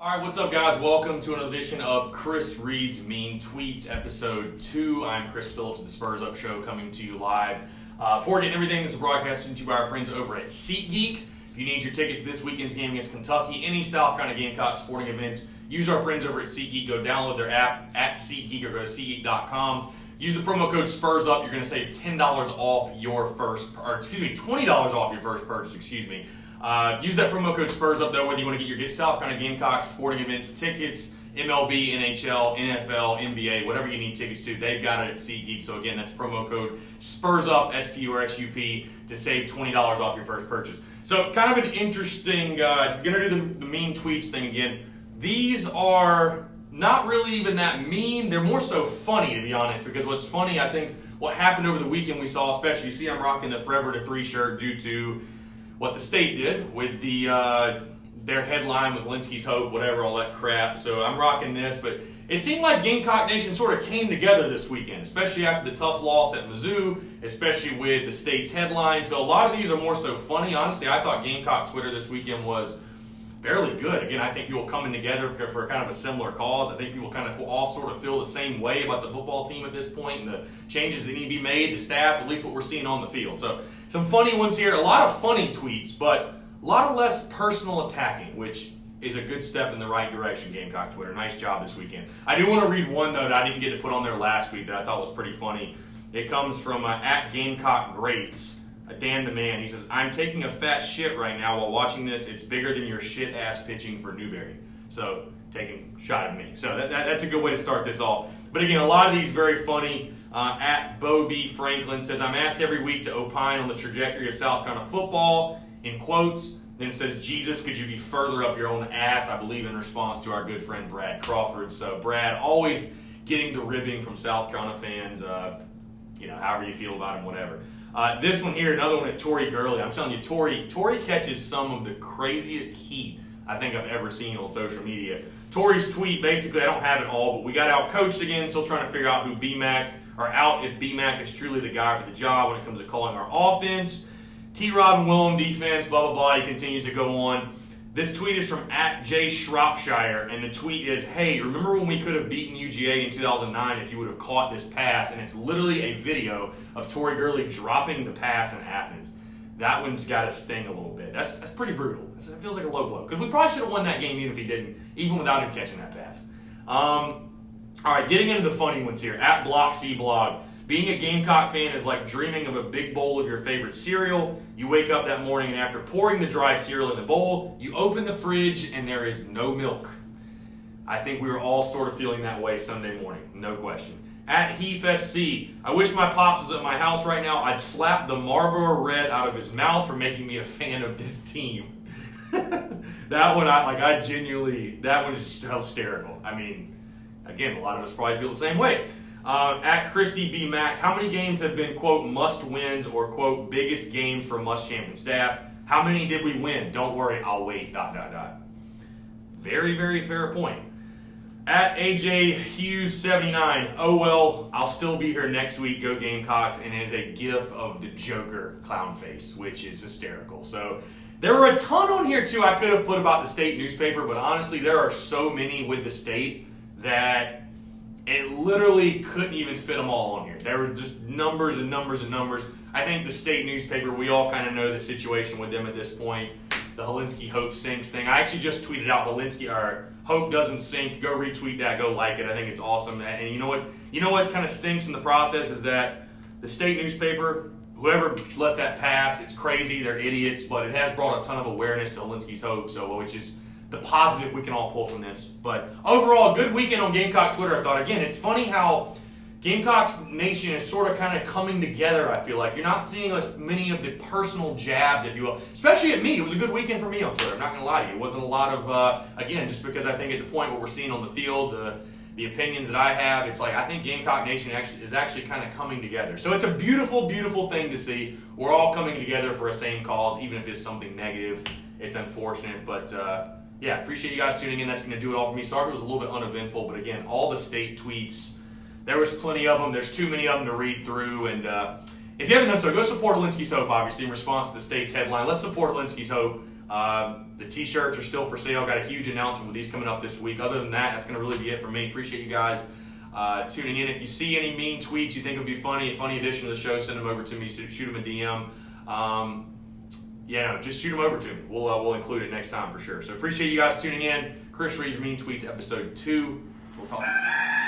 All right, what's up, guys? Welcome to another edition of Chris Reed's Mean Tweets, episode 2. I'm Chris Phillips of the Spurs Up Show, coming to you live. Before getting everything, this is broadcasted to you by our friends over at SeatGeek. If you need your tickets to this weekend's game against Kentucky, any South Carolina Gamecock sporting events, use our friends over at SeatGeek. Go download their app at SeatGeek or go to SeatGeek.com. Use the promo code SPURSUP. You're going to save $10 off your first, $20 off your first purchase, Use that promo code SPURSUP, though, whether you want to get your South Carolina Gamecock sporting events, tickets, MLB, NHL, NFL, NBA, whatever you need tickets to, they've got it at SeatGeek. So, again, that's promo code SPURSUP, S-P-U-R-S-U-P, to save $20 off your first purchase. So, kind of an interesting, going to do the mean tweets thing again. These are not really even that mean. They're more so funny, to be honest, because what's funny, I think, what happened over the weekend we saw, especially, you see I'm rocking the Forever to 3 shirt due to what the state did with the their headline with Linsky's Hope, whatever, all that crap. So I'm rocking this, but it seemed like Gamecock Nation sort of came together this weekend, especially after the tough loss at Mizzou, especially with the state's headline. So a lot of these are more so funny. Honestly, I thought Gamecock Twitter this weekend was fairly good. Again, I think people coming together for kind of a similar cause. I think people kind of all sort of feel the same way about the football team at this point and the changes that need to be made, the staff, at least what we're seeing on the field. So some funny ones here, a lot of funny tweets, but a lot of less personal attacking, which is a good step in the right direction, Gamecock Twitter. Nice job this weekend. I do want to read one, though, that I didn't get to put on there last week that I thought was pretty funny. It comes from at Gamecock Greats. Dan the Man, he says, I'm taking a fat shit right now while watching this. It's bigger than your shit-ass pitching for Newberry. So, taking a shot at me. So, that's a good way to start this off. But again, a lot of these very funny. At Bo B. Franklin says, I'm asked every week to opine on the trajectory of South Carolina football, in quotes. Then it says, Jesus, could you be further up your own ass? I believe in response to our good friend Brad Crawford. So, Brad, always getting the ribbing from South Carolina fans, however you feel about him, whatever. This one here, another one at Tori Gurley. I'm telling you, Tori catches some of the craziest heat I think I've ever seen on social media. Tori's tweet, basically, I don't have it all, but we got out-coached again, still trying to figure out who BMAC, or out if BMAC is truly the guy for the job when it comes to calling our offense. T-Rob and Willem defense, blah, blah, blah. He continues to go on. This tweet is from at Jay Shropshire, and the tweet is, hey, remember when we could have beaten UGA in 2009 if you would have caught this pass? And it's literally a video of Tori Gurley dropping the pass in Athens. That one's got to sting a little bit. That's pretty brutal. It feels like a low blow. Because we probably should have won that game even if he didn't, even without him catching that pass. All right, getting into the funny ones here. At Block C Blog. Being a Gamecock fan is like dreaming of a big bowl of your favorite cereal. You wake up that morning and after pouring the dry cereal in the bowl, you open the fridge and there is no milk. I think we were all sort of feeling that way Sunday morning, no question. At Heath SC, I wish my pops was at my house right now. I'd slap the Marlboro Red out of his mouth for making me a fan of this team. That one, that one is just hysterical. I mean, again, a lot of us probably feel the same way. At Christy B. Mack, how many games have been, quote, must-wins or, quote, biggest games for must-champion staff? How many did we win? Don't worry, I'll wait, ... Very, very fair point. At AJ Hughes 79, oh well, I'll still be here next week, go Gamecocks, and it is a gif of the Joker clown face, which is hysterical. So there were a ton on here, too, I could have put about the state newspaper, but honestly, there are so many with the state that it literally couldn't even fit them all on here. There were just numbers and numbers and numbers. I think the state newspaper, we all kind of know the situation with them at this point. The Holinsky Hope sinks thing. I actually just tweeted out Hope doesn't sink. Go retweet that. Go like it. I think it's awesome. And you know what? You know what kind of stinks in the process is that the state newspaper, whoever let that pass, it's crazy. They're idiots. But it has brought a ton of awareness to Holinsky's Hope, which is the positive we can all pull from this. But overall, good weekend on Gamecock Twitter, I thought. Again, it's funny how Gamecocks Nation is sort of kind of coming together, I feel like. You're not seeing as many of the personal jabs, if you will. Especially at me. It was a good weekend for me on Twitter. I'm not going to lie to you. It wasn't a lot of, again, just because I think at the point what we're seeing on the field, the opinions that I have, it's like I think Gamecock Nation is actually kind of coming together. So it's a beautiful, beautiful thing to see. We're all coming together for a same cause, even if it's something negative. It's unfortunate, but yeah, appreciate you guys tuning in. That's going to do it all for me. Sorry it was a little bit uneventful, but again, all the state tweets, there was plenty of them. There's too many of them to read through. And if you haven't done so, go support Linsky's Hope, obviously, in response to the state's headline. Let's support Linsky's Hope. The t-shirts are still for sale. Got a huge announcement with these coming up this week. Other than that, that's going to really be it for me. Appreciate you guys tuning in. If you see any mean tweets you think would be funny, a funny addition to the show, send them over to me. Shoot them a DM. Just shoot them over to me. We'll include it next time for sure. So appreciate you guys tuning in. Chris Reed's Mean Tweets, episode 2. We'll talk to you soon.